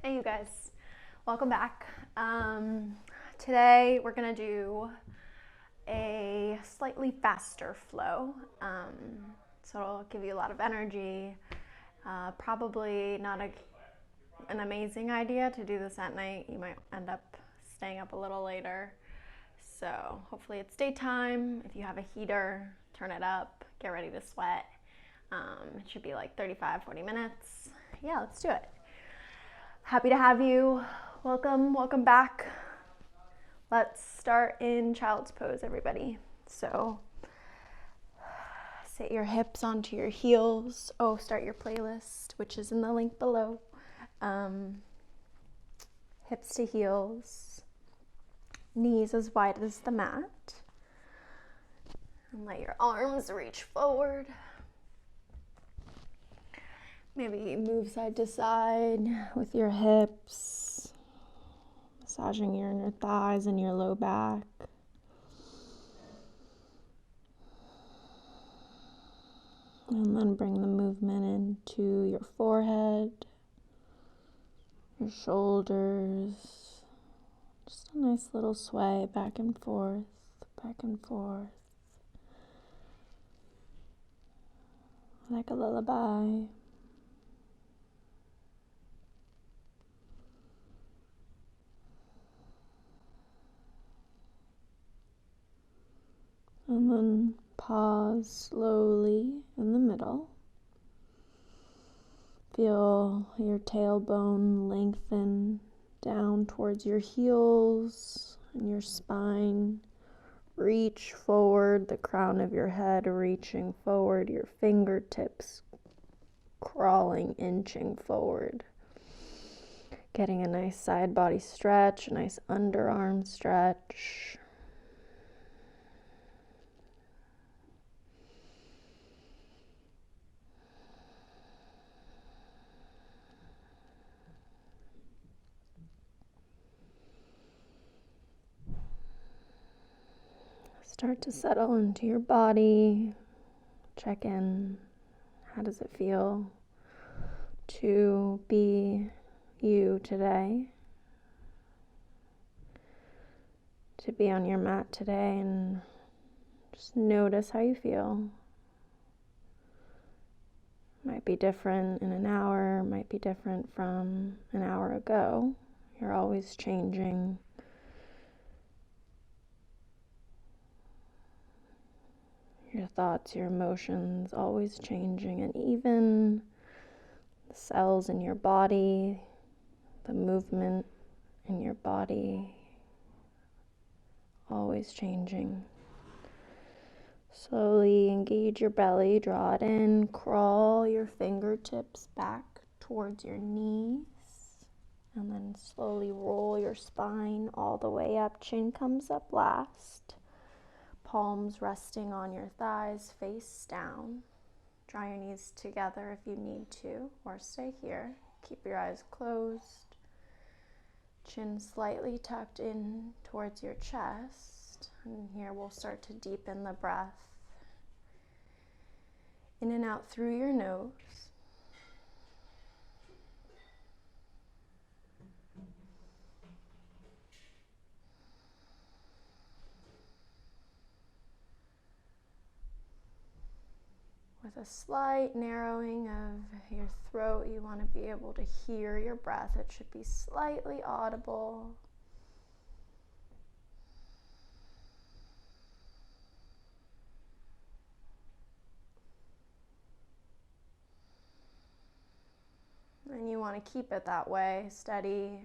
Hey you guys, welcome back. Today we're gonna do a slightly faster flow. So it'll give you a lot of energy. Probably not an amazing idea to do this at night. You might end up staying up a little later. So hopefully it's daytime. If you have a heater, turn it up, get ready to sweat. It should be like 35-40 minutes. Yeah, let's do it. Happy to have you. Welcome back. Let's start in child's pose, everybody. So sit your hips onto your heels. Start your playlist, which is in the link below. Hips to heels, knees as wide as the mat. And let your arms reach forward. Maybe move side to side with your hips, massaging your inner thighs and your low back. And then bring the movement into your forehead, your shoulders. Just a nice little sway back and forth, like a lullaby. And then pause slowly in the middle. Feel your tailbone lengthen down towards your heels and your spine. Reach forward, the crown of your head reaching forward, your fingertips crawling, inching forward. Getting a nice side body stretch, a nice underarm stretch. Start to settle into your body. Check in. How does it feel to be you today? To be on your mat today, and just notice how you feel. Might be different in an hour, might be different from an hour ago. You're always changing. Your thoughts, your emotions, always changing, and even the cells in your body, the movement in your body, always changing. Slowly engage your belly, draw it in, crawl your fingertips back towards your knees, and then slowly roll your spine all the way up. Chin comes up last. Palms resting on your thighs, face down. Draw your knees together if you need to, or stay here. Keep your eyes closed. Chin slightly tucked in towards your chest. And here we'll start to deepen the breath. In and out through your nose. With a slight narrowing of your throat, you want to be able to hear your breath. It should be slightly audible. And you want to keep it that way, steady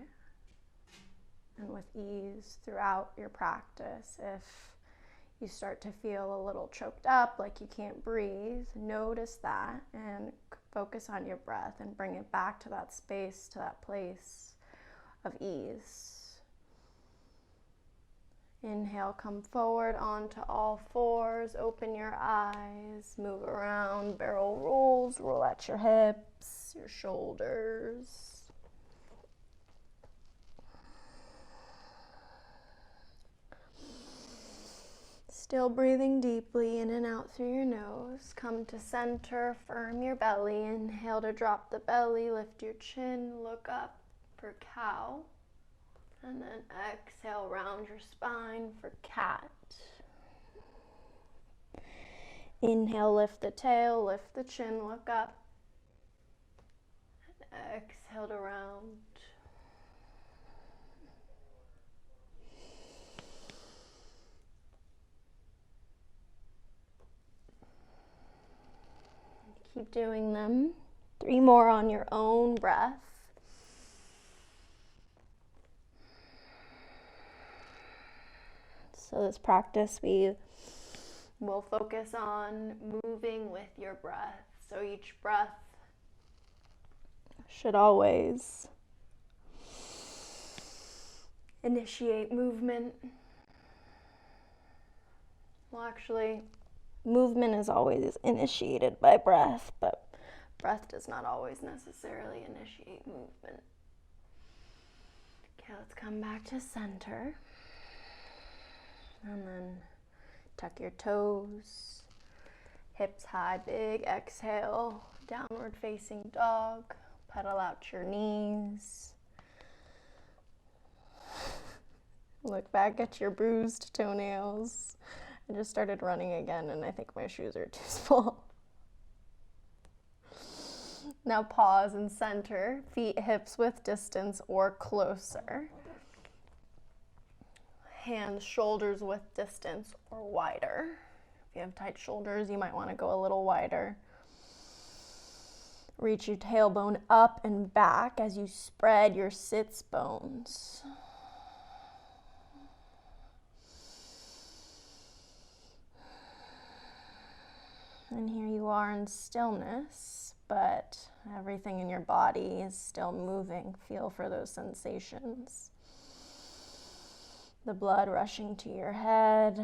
and with ease throughout your practice. If you start to feel a little choked up, like you can't breathe, notice that and focus on your breath and bring it back to that space, to that place of ease. Inhale, come forward onto all fours, open your eyes, move around, barrel rolls, roll out your hips, your shoulders. Still breathing deeply in and out through your nose. Come to center, firm your belly. Inhale to drop the belly, lift your chin, look up. for cow. And then exhale, round your spine for cat. Inhale, lift the tail, lift the chin, look up. And exhale to round. Keep doing them. 3 more on your own breath. So this practice, we will focus on moving with your breath. So each breath should always initiate movement. Well, actually, movement is always initiated by breath, but breath does not always necessarily initiate movement. Okay, let's come back to center. And then tuck your toes, hips high, big exhale, downward facing dog, pedal out your knees. Look back at your bruised toenails. I just started running again and I think my shoes are too small. Now pause and center, feet hips width distance or closer. Hands shoulders width distance or wider. If you have tight shoulders, you might want to go a little wider. Reach your tailbone up and back as you spread your sits bones. And here you are in stillness, but everything in your body is still moving. Feel for those sensations. The blood rushing to your head,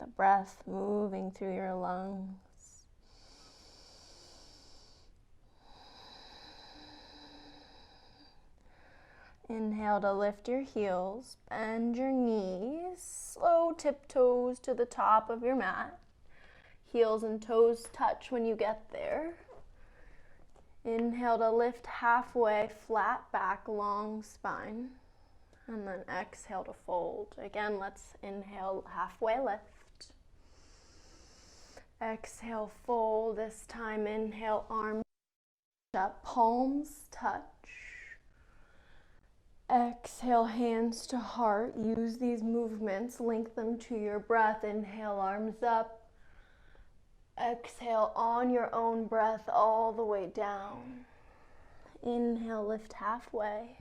the breath moving through your lungs. Inhale to lift your heels, bend your knees, slow tiptoes to the top of your mat. Heels and toes touch when you get there. Inhale to lift halfway, flat back, long spine. And then exhale to fold. Again, let's inhale, halfway lift. Exhale, fold. This time, inhale, arms up, palms touch. Exhale, hands to heart. Use these movements, link them to your breath. Inhale, arms up. Exhale, on your own breath, all the way down. Inhale, lift halfway.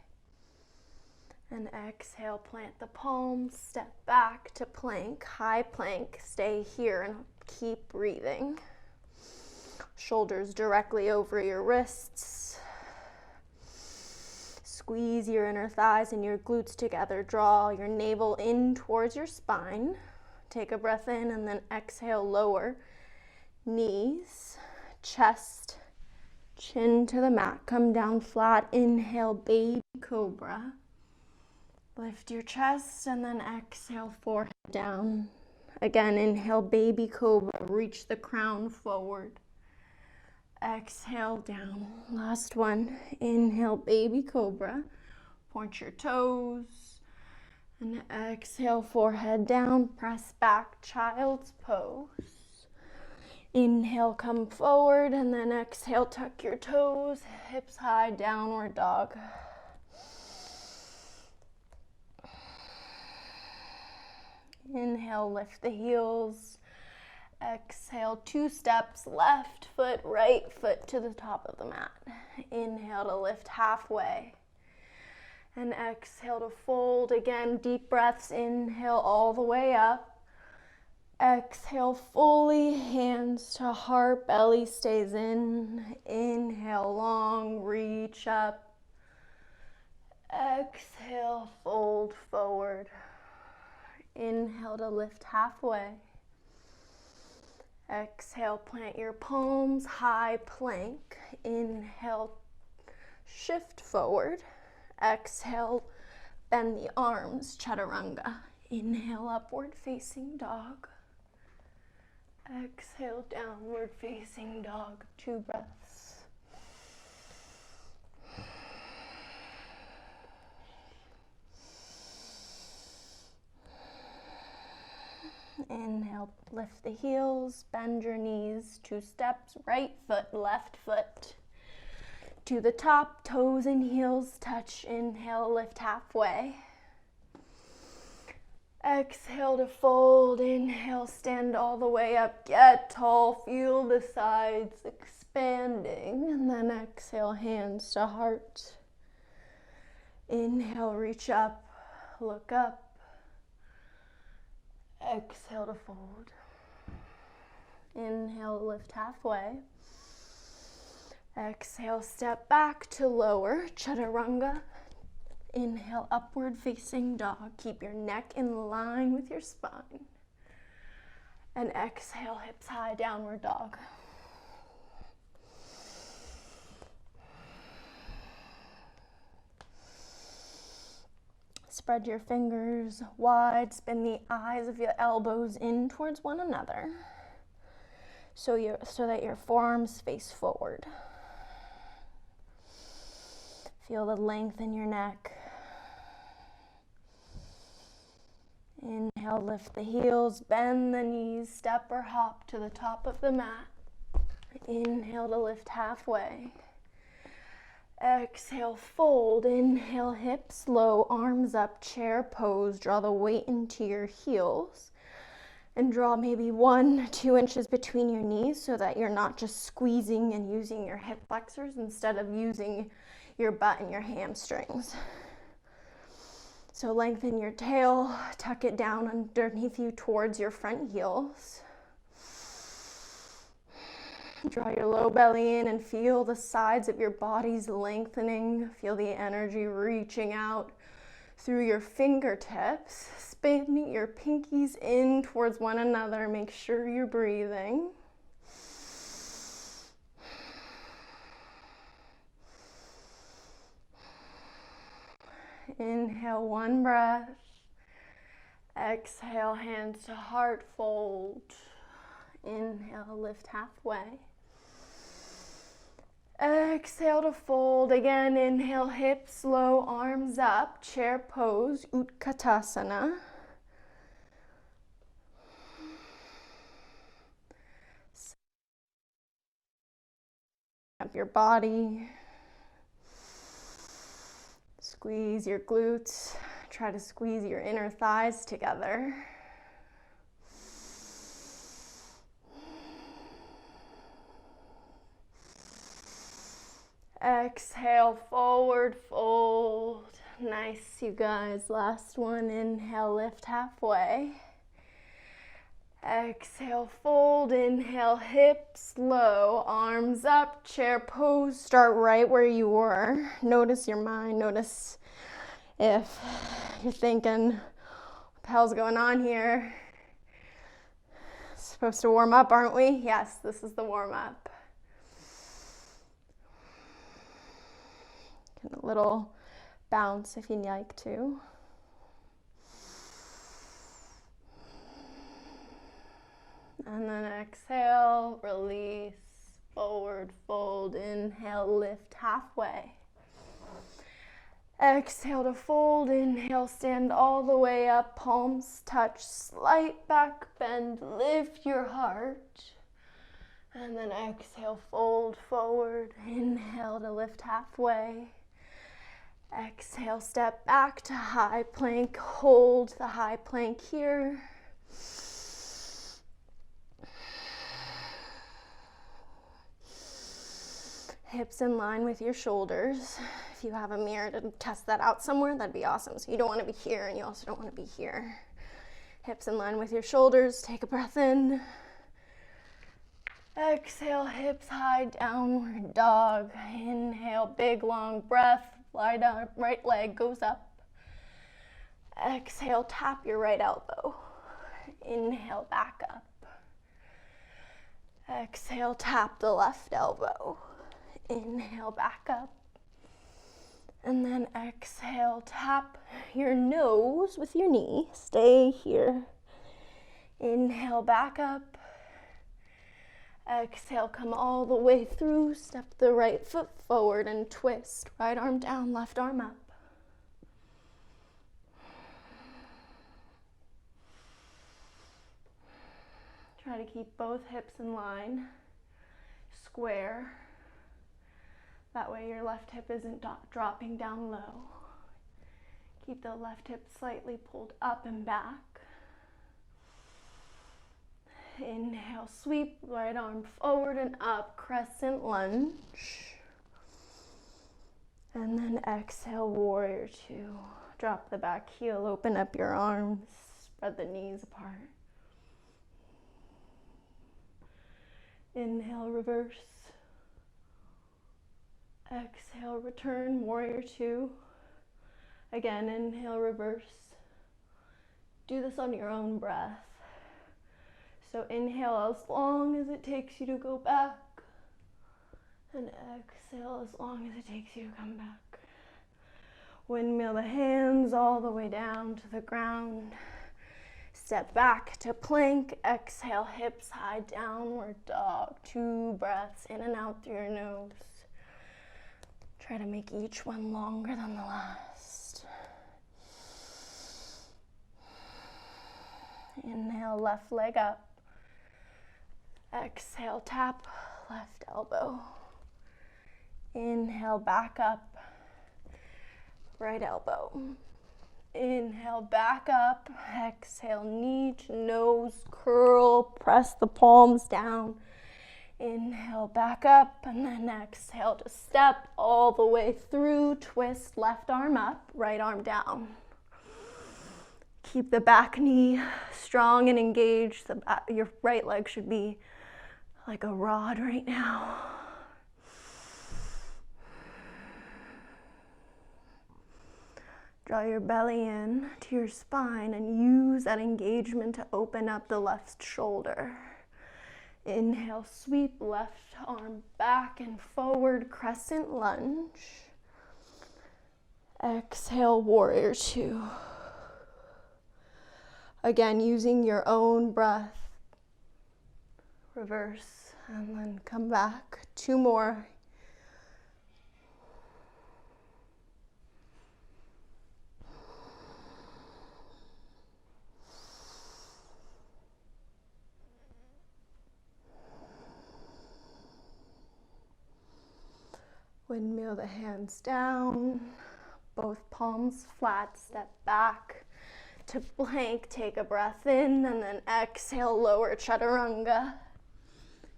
And exhale, plant the palms, step back to plank, high plank. Stay here and keep breathing. Shoulders directly over your wrists. Squeeze your inner thighs and your glutes together. Draw your navel in towards your spine. Take a breath in and then exhale, lower. Knees, chest, chin to the mat. Come down flat. Inhale, baby cobra. Lift your chest and then exhale, forehead down. Again, inhale, baby cobra. Reach the crown forward. Exhale, down. Last one. Inhale, baby cobra. Point your toes. And exhale, forehead down. Press back, child's pose. Inhale, come forward. And then exhale, tuck your toes. Hips high, downward dog. Inhale, lift the heels. Exhale, 2 steps, left foot, right foot to the top of the mat. Inhale to lift halfway. And exhale to fold. Again, deep breaths. Inhale all the way up. Exhale fully, hands to heart, belly stays in. Inhale, long, reach up. Exhale, fold forward. Inhale to lift halfway. Exhale, plant your palms, high plank. Inhale, shift forward. Exhale, bend the arms, chaturanga. Inhale, upward facing dog. Exhale, downward facing dog. 2 breaths. Inhale, lift the heels, bend your knees, 2 steps, right foot, left foot. To the top, toes and heels touch. Inhale, lift halfway. Exhale to fold. Inhale, stand all the way up. Get tall, feel the sides expanding. And then exhale, hands to heart. Inhale, reach up, look up. Exhale to fold. Inhale, lift halfway. Exhale, step back to lower, chaturanga. Inhale, upward facing dog. Keep your neck in line with your spine. And exhale, hips high, downward dog. Spread your fingers wide, spin the eyes of your elbows in towards one another so that your forearms face forward. Feel the length in your neck. Inhale, lift the heels, bend the knees, step or hop to the top of the mat. Inhale to lift halfway. Exhale, fold. Inhale, hips low, arms up, chair pose. Draw the weight into your heels. And draw maybe 1-2 inches between your knees so that you're not just squeezing and using your hip flexors instead of using your butt and your hamstrings. So lengthen your tail, tuck it down underneath you towards your front heels. Draw your low belly in and feel the sides of your bodies lengthening. Feel the energy reaching out through your fingertips. Spin your pinkies in towards one another. Make sure you're breathing. Inhale, 1 breath. Exhale, hands to heart, fold. Inhale, lift halfway. Exhale to fold. Again, inhale, hips low, arms up, chair pose, Utkatasana. Up your body. Squeeze your glutes. Try to squeeze your inner thighs together. Exhale, forward fold. Nice, you guys. Last one. Inhale, lift halfway. Exhale, fold. Inhale, hips low, arms up, chair pose. Start right where you were. Notice your mind. Notice if you're thinking, what the hell's going on here? Supposed to warm up, aren't we? Yes, this is the warm up. A little bounce if you'd like to. And then exhale, release, forward fold. Inhale, lift halfway. Exhale to fold. Inhale, stand all the way up, palms touch, slight back bend, lift your heart. And then exhale, fold forward. Inhale to lift halfway. Exhale, step back to high plank. Hold the high plank here. Hips in line with your shoulders. If you have a mirror to test that out somewhere, that'd be awesome. So you don't want to be here and you also don't want to be here. Hips in line with your shoulders. Take a breath in. Exhale, hips high, downward dog. Inhale, big long breath. Lie down, right leg goes up. Exhale, tap your right elbow. Inhale, back up. Exhale, tap the left elbow. Inhale, back up. And then exhale, tap your nose with your knee. Stay here. Inhale, back up. Exhale, come all the way through. Step the right foot forward and twist. Right arm down, left arm up. Try to keep both hips in line, square. That way your left hip isn't dropping down low. Keep the left hip slightly pulled up and back. Inhale, sweep, right arm forward and up, crescent lunge. And then exhale, warrior two. Drop the back heel, open up your arms, spread the knees apart. Inhale, reverse. Exhale, return, warrior two. Again, inhale, reverse. Do this on your own breath. So inhale as long as it takes you to go back. And exhale as long as it takes you to come back. Windmill the hands all the way down to the ground. Step back to plank. Exhale, hips high, downward dog. 2 breaths in and out through your nose. Try to make each one longer than the last. Inhale, left leg up. Exhale, tap left elbow. Inhale, back up, right elbow. Inhale, back up. Exhale, knee to nose, curl, press the palms down. Inhale, back up, and then exhale to step all the way through. Twist, left arm up, right arm down. Keep the back knee strong and engaged. Your right leg should be like a rod right now. Draw your belly in to your spine and use that engagement to open up the left shoulder. Inhale, sweep, left arm back and forward, crescent lunge. Exhale, warrior two. Again, using your own breath. Reverse and then come back. 2 more. Windmill the hands down, both palms flat, step back to plank, take a breath in, and then exhale, lower chaturanga.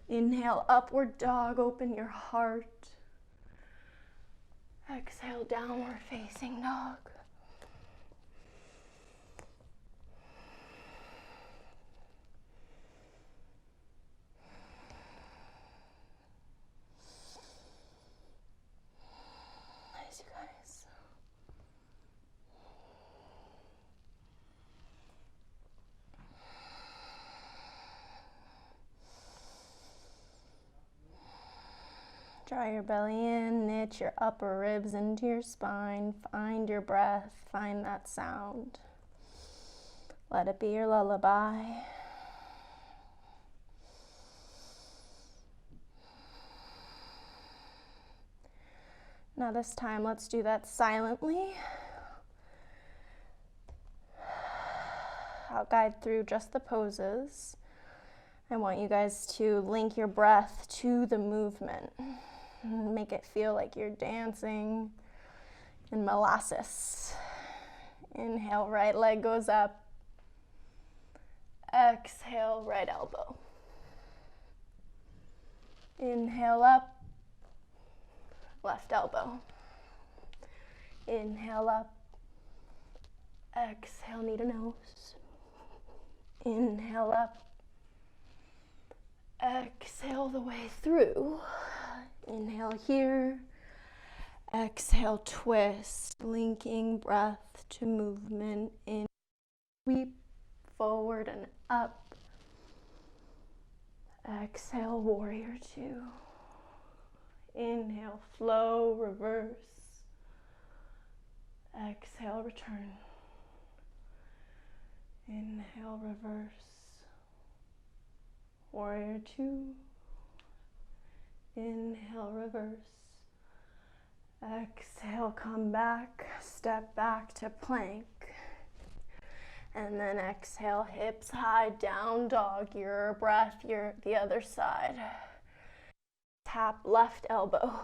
Inhale, upward dog, open your heart. Exhale, downward facing dog. Nice, you guys. Draw your belly in, knit your upper ribs into your spine. Find your breath, find that sound. Let it be your lullaby. Now this time, let's do that silently. I'll guide through just the poses. I want you guys to link your breath to the movement. Make it feel like you're dancing in molasses. Inhale, right leg goes up. Exhale, right elbow. Inhale up, left elbow. Inhale up. Exhale, knee to nose. Inhale up. Exhale the way through. Inhale here. Exhale, twist, linking breath to movement. In, sweep forward and up. Exhale, warrior two. Inhale, flow, reverse. Exhale, return. Inhale, reverse. Warrior two. Inhale, reverse. Exhale, come back, step back to plank. And then exhale, hips high, down dog, your breath, the other side. Tap left elbow.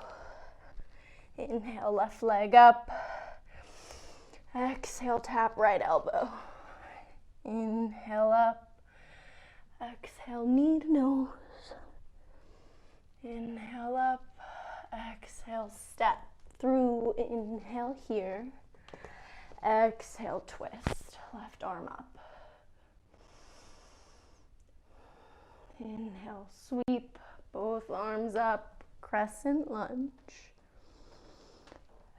Inhale, left leg up. Exhale, tap right elbow. Inhale up. Exhale, knee to nose. Inhale up. Exhale, step through. Inhale here. Exhale, twist. Left arm up. Inhale, sweep. Both arms up. Crescent lunge.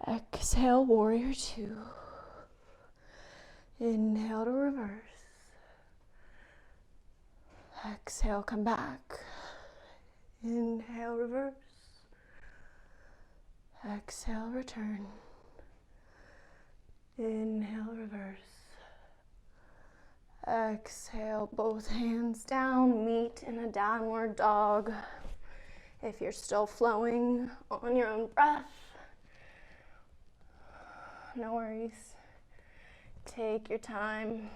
Exhale, warrior two. Inhale to reverse. Exhale, come back. Inhale, reverse. Exhale, return. Inhale, reverse. Exhale, both hands down, meet in a downward dog. If you're still flowing on your own breath, no worries. Take your time.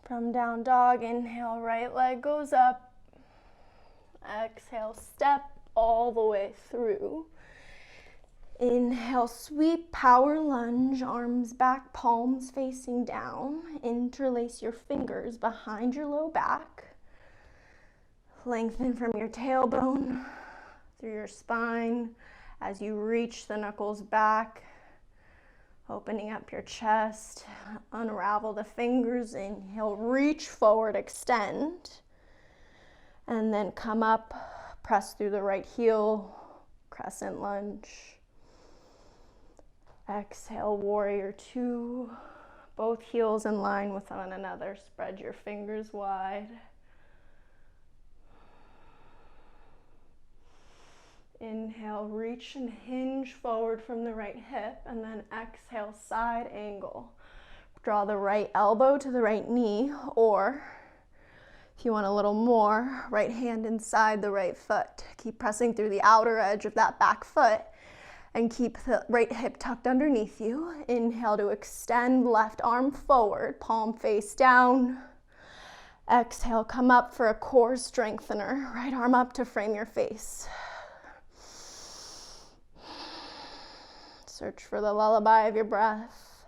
From down dog, inhale, right leg goes up. Exhale, step all the way through. Inhale, sweep, power lunge, arms back, palms facing down. Interlace your fingers behind your low back. Lengthen from your tailbone through your spine as you reach the knuckles back. Opening up your chest, unravel the fingers, inhale, reach forward, extend. And then come up, press through the right heel, crescent lunge. Exhale, warrior two. Both heels in line with one another. Spread your fingers wide. Inhale, reach and hinge forward from the right hip, and then exhale, side angle. Draw the right elbow to the right knee, or if you want a little more, right hand inside the right foot. Keep pressing through the outer edge of that back foot, and keep the right hip tucked underneath you. Inhale to extend, left arm forward, palm face down. Exhale, come up for a core strengthener. Right arm up to frame your face. Search for the lullaby of your breath.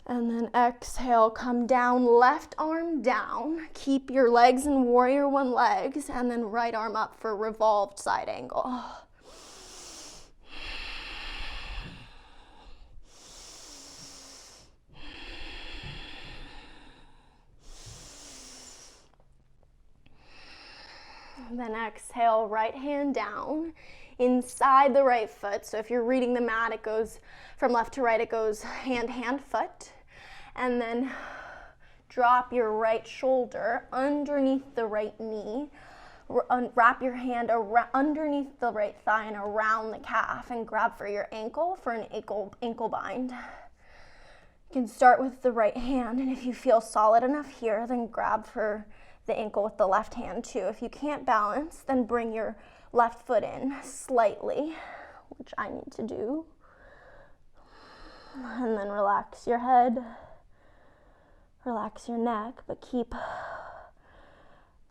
And then exhale, come down, left arm down. Keep your legs in warrior one legs, and then right arm up for revolved side angle. And then exhale, right hand down inside the right foot. So if you're reading the mat, it goes from left to right, it goes hand, hand, foot. And then drop your right shoulder underneath the right knee. Wrap your hand underneath the right thigh and around the calf, and grab for your ankle for an ankle bind. You can start with the right hand, and if you feel solid enough here, then grab for the ankle with the left hand too. If you can't balance, then bring your left foot in slightly, which I need to do. And then relax your head, relax your neck, but keep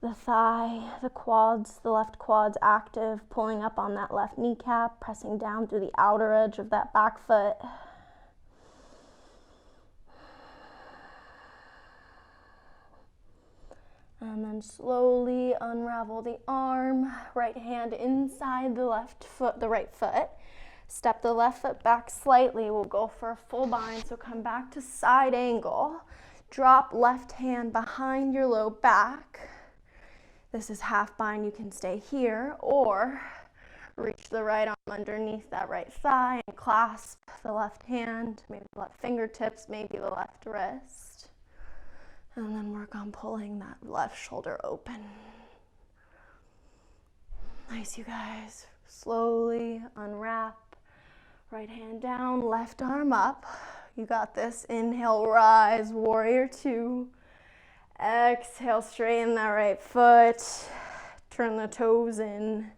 the thigh, the quads, the left quads active, pulling up on that left kneecap, pressing down through the outer edge of that back foot. And then slowly unravel the arm, right hand inside the left foot, the right foot. Step the left foot back slightly. We'll go for a full bind. So come back to side angle. Drop left hand behind your low back. This is half bind. You can stay here, or reach the right arm underneath that right thigh and clasp the left hand, maybe the left fingertips, maybe the left wrist. And then work on pulling that left shoulder open. Nice, you guys. Slowly unwrap. Right hand down, left arm up. You got this. Inhale, rise, warrior two. Exhale, straighten that right foot. Turn the toes in.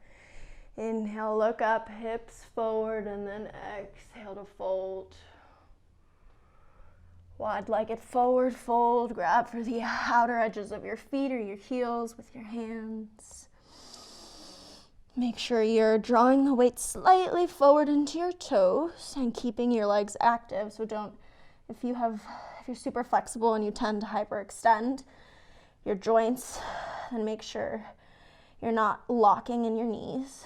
Inhale, look up, hips forward, and then exhale to fold. Wide-legged forward fold. Grab for the outer edges of your feet or your heels with your hands. Make sure you're drawing the weight slightly forward into your toes and keeping your legs active. So if you're super flexible and you tend to hyperextend your joints, then make sure you're not locking in your knees.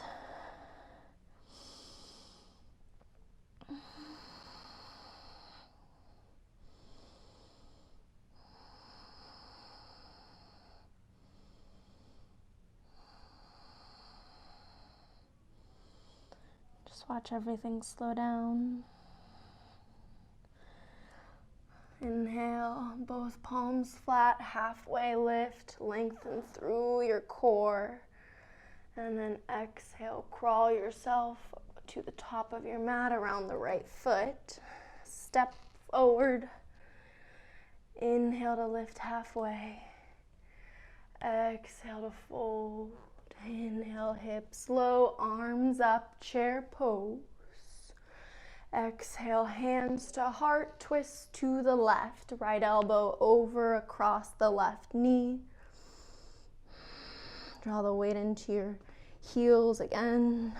Watch everything slow down. Inhale, both palms flat, halfway lift, lengthen through your core. And then exhale, crawl yourself to the top of your mat around the right foot. Step forward. Inhale to lift halfway. Exhale to fold. Inhale, hips low, arms up, chair pose. Exhale, hands to heart, twist to the left. Right elbow over across the left knee. Draw the weight into your heels again.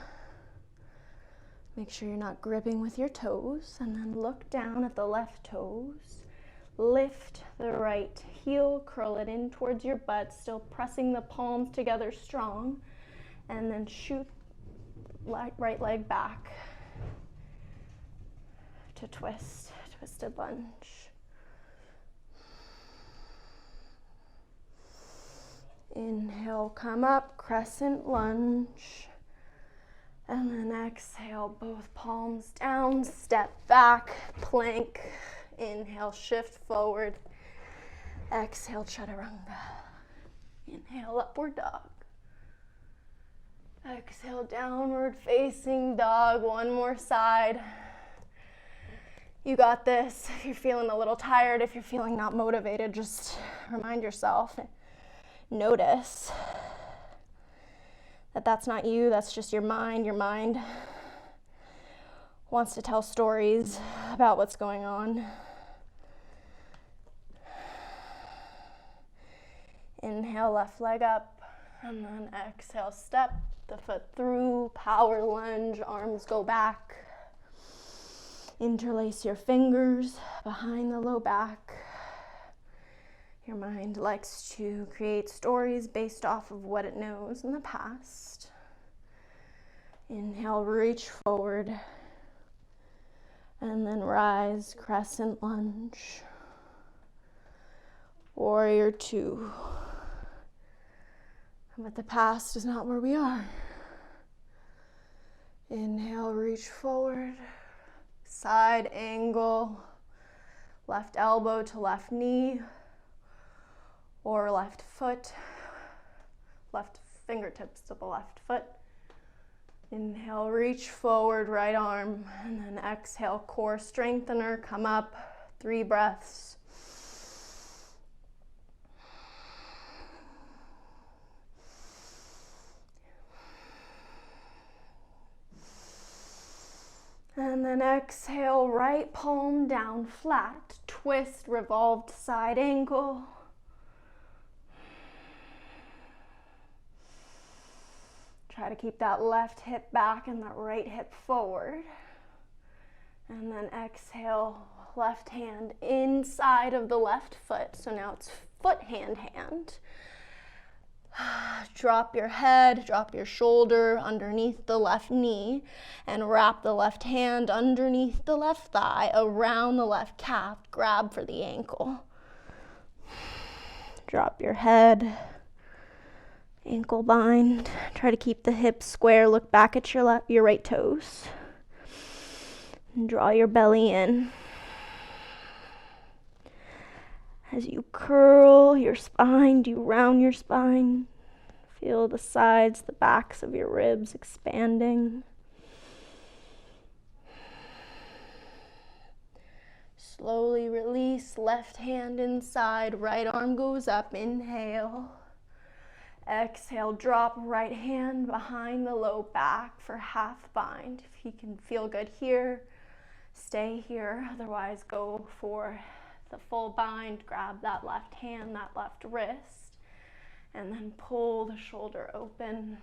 Make sure you're not gripping with your toes. And then look down at the left toes. Lift the right heel, curl it in towards your butt, still pressing the palms together strong. And then shoot right leg back to twist, twisted lunge. Inhale, come up, crescent lunge. And then exhale, both palms down, step back, plank. Inhale, shift forward. Exhale, chaturanga. Inhale, upward dog. Exhale, downward facing dog. One more side. You got this. If you're feeling a little tired, if you're feeling not motivated, just remind yourself, notice that that's not you, that's just your mind. Your mind wants to tell stories about what's going on. Inhale, left leg up, and then exhale, step the foot through, power lunge, arms go back. Interlace your fingers behind the low back. Your mind likes to create stories based off of what it knows in the past. Inhale, reach forward, and then rise, crescent lunge. Warrior two. But the past is not where we are. Inhale, reach forward, side angle, left elbow to left knee, or left foot, left fingertips to the left foot. Inhale, reach forward, right arm, and then exhale, core strengthener, come up, 3 breaths. And then exhale, right palm down flat, twist, revolved side ankle. Try to keep that left hip back and that right hip forward. And then exhale, left hand inside of the left foot. So now it's foot, hand, hand. Drop your head, drop your shoulder underneath the left knee, and wrap the left hand underneath the left thigh, around the left calf. Grab for the ankle. Drop your head, ankle bind. Try to keep the hips square. Look back at your right toes. And draw your belly in. As you curl your spine, you round your spine. Feel the sides, the backs of your ribs expanding. left hand inside, right arm goes up, inhale. Exhale, drop right hand behind the low back for half bind. If you can feel good here, stay here. Otherwise, go for the full bind. Grab that left hand, that left wrist, and then pull the shoulder open.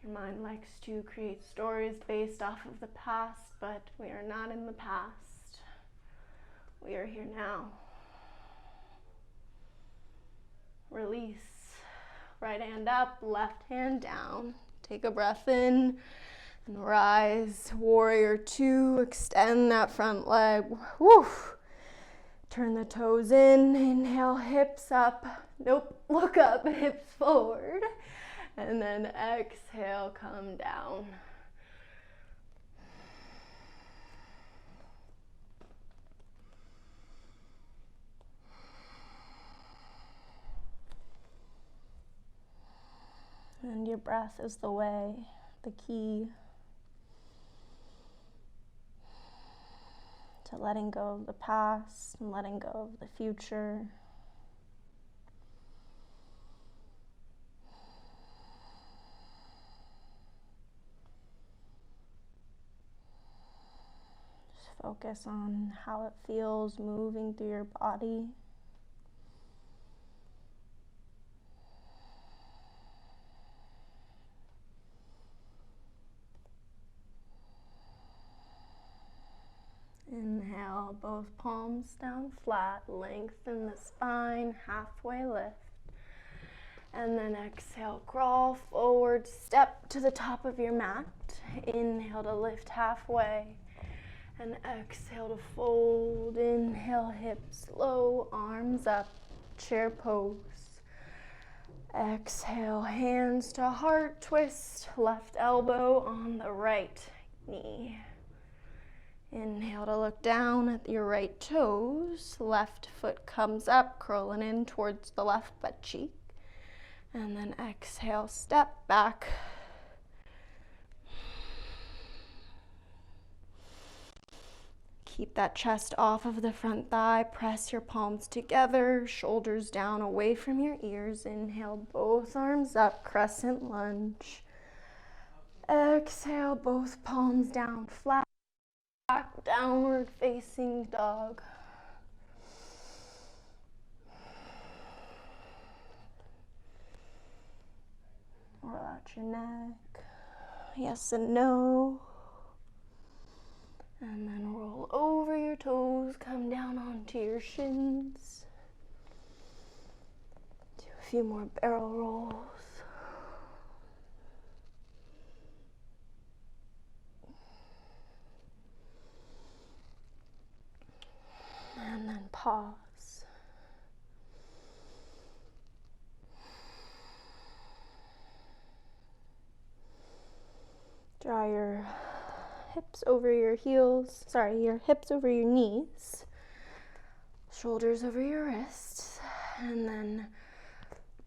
Your mind likes to create stories based off of the past, but we are not in the past. We are here now. Release. Right hand up, left hand down. Take a breath in and rise. Warrior two. Extend that front leg. Woo. Turn the toes in. Inhale, hips up. Nope, look up, hips forward. And then exhale, come down. And your breath is the way, the key to letting go of the past and letting go of the future. Just focus on how it feels moving through your body. Inhale, both palms down flat, lengthen the spine, halfway lift. And then exhale, crawl forward, step to the top of your mat. Inhale to lift halfway. And exhale to fold. Inhale, hips low, arms up, chair pose. Exhale, hands to heart twist, left elbow on the right knee. Inhale to look down at your right toes. Left foot comes up, curling in towards the left butt cheek. And then exhale, step back. Keep that chest off of the front thigh. Press your palms together, shoulders down away from your ears. Inhale, both arms up, crescent lunge. Exhale, both palms down flat. Back, downward facing dog. Roll out your neck. Yes and no. And then roll over your toes, come down onto your shins. Do a few more barrel rolls. And then pause. Draw your hips over your heels, your hips over your knees, shoulders over your wrists, and then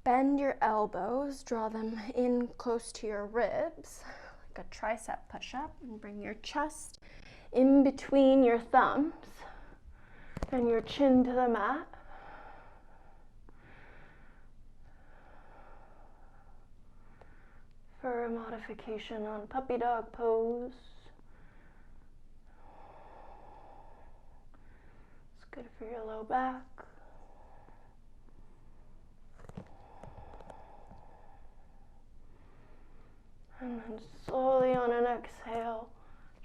bend your elbows, draw them in close to your ribs, like a tricep push-up, and bring your chest in between your thumbs. And your chin to the mat. For a modification on puppy dog pose. It's good for your low back. And then slowly on an exhale,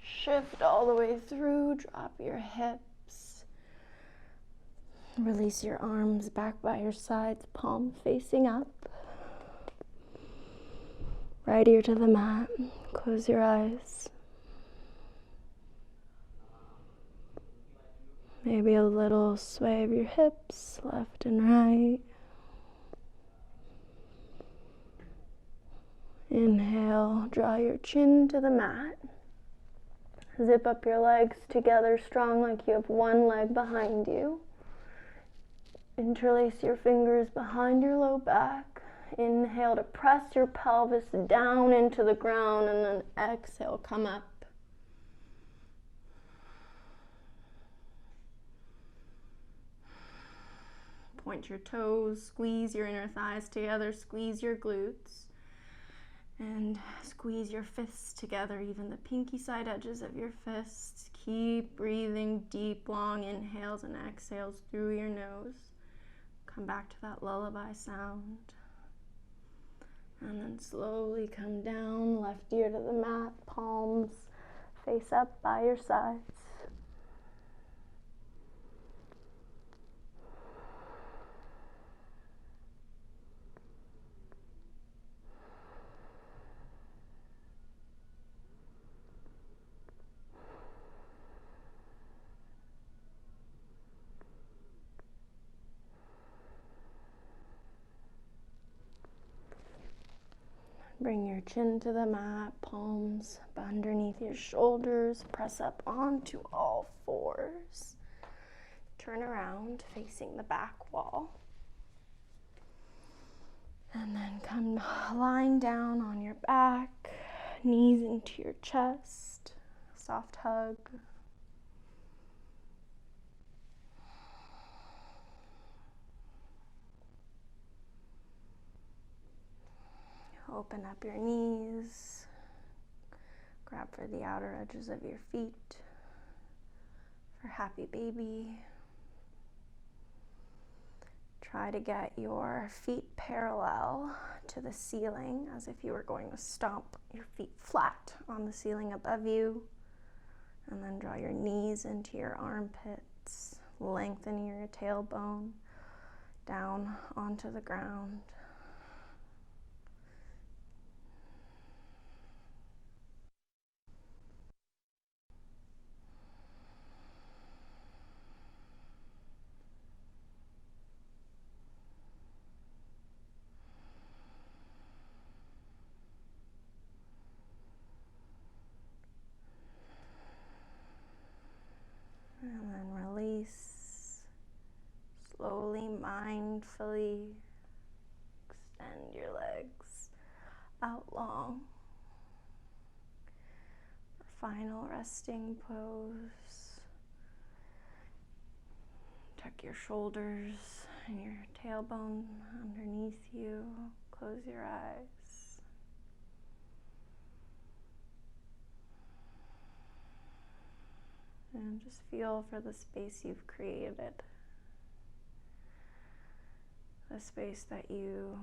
shift all the way through, drop your hips. Release your arms back by your sides, palm facing up. Right ear to the mat. Close your eyes. Maybe a little sway of your hips, left and right. Inhale, draw your chin to the mat. Zip up your legs together strong like you have one leg behind you. Interlace your fingers behind your low back. Inhale to press your pelvis down into the ground, and then exhale, come up. point your toes, squeeze your inner thighs together, squeeze your glutes, and squeeze your fists together, even the pinky side edges of your fists. Keep breathing deep, long inhales and exhales through your nose. Come back to that lullaby sound. And then slowly come down, left ear to the mat, palms face up by your sides. Bring your chin to the mat, palms underneath your shoulders, press up onto all fours. Turn around, facing the back wall. And then come lying down on your back, knees into your chest, soft hug. Open up your knees, grab for the outer edges of your feet for happy baby. Try to get your feet parallel to the ceiling as if you were going to stomp your feet flat on the ceiling above you. And then draw your knees into your armpits, lengthening your tailbone down onto the ground. And then release. Slowly, mindfully extend your legs out long. For final resting pose. Tuck your shoulders and your tailbone underneath you. Close your eyes. And just feel for the space you've created. The space that you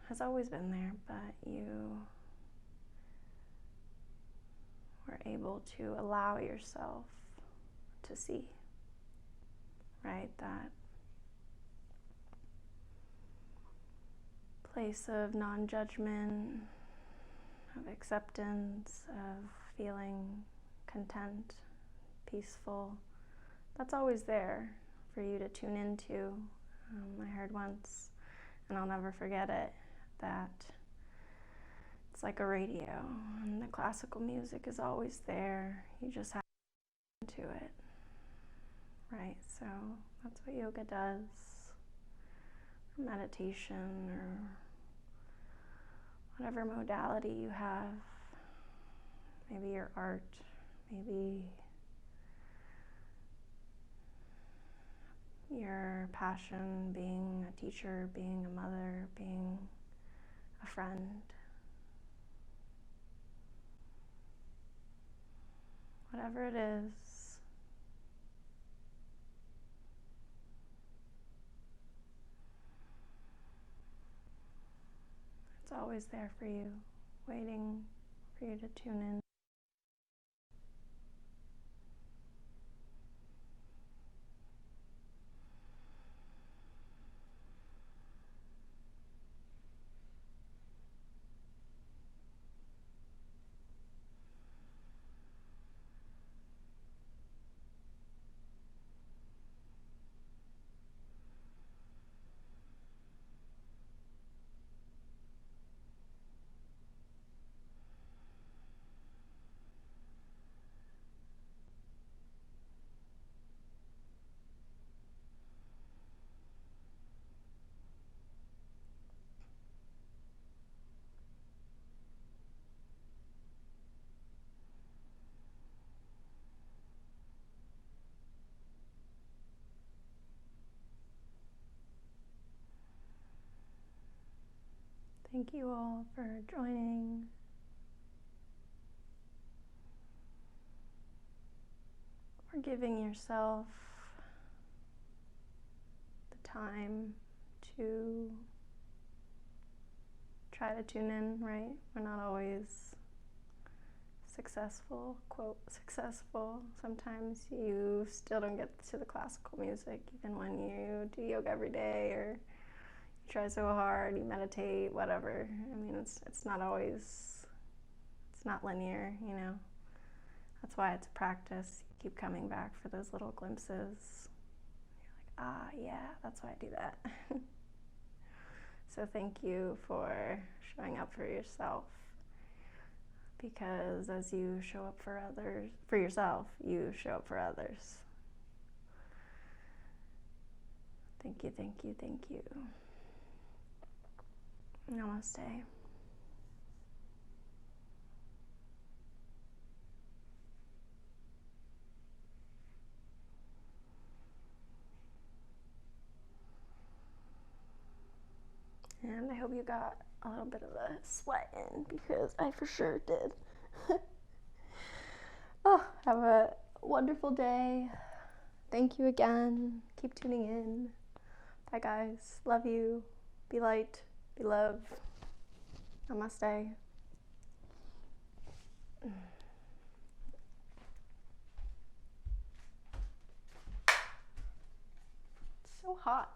has always been there, but you were able to allow yourself to see, right? That place of non-judgment, of acceptance, of feeling content, peaceful. That's always there for you to tune into. I heard once, and I'll never forget it, that it's like a radio, and the classical music is always there. You just have to listen to it, right? So that's what yoga does, or meditation, or whatever modality you have. Maybe your art, maybe your passion, being a teacher, being a mother, being a friend. Whatever it is, it's always there for you, waiting for you to tune in. Thank you all for joining. For giving yourself the time to try to tune in, right? We're not always successful, quote, successful. Sometimes you still don't get to the classical music, even when you do yoga every day, or you try so hard, you meditate, whatever. I mean, it's not always, it's not linear, you know? That's why it's a practice. You keep coming back for those little glimpses. You're like, ah, yeah, that's why I do that. So thank you for showing up for yourself, because as you show up for others, for yourself, you show up for others. Thank you, thank you, thank you. Namaste. And I hope you got a little bit of a sweat in, because I for sure did. Oh, have a wonderful day. Thank you again. Keep tuning in. Bye, guys. Love you. Be light. Be love. Namaste. It's so hot.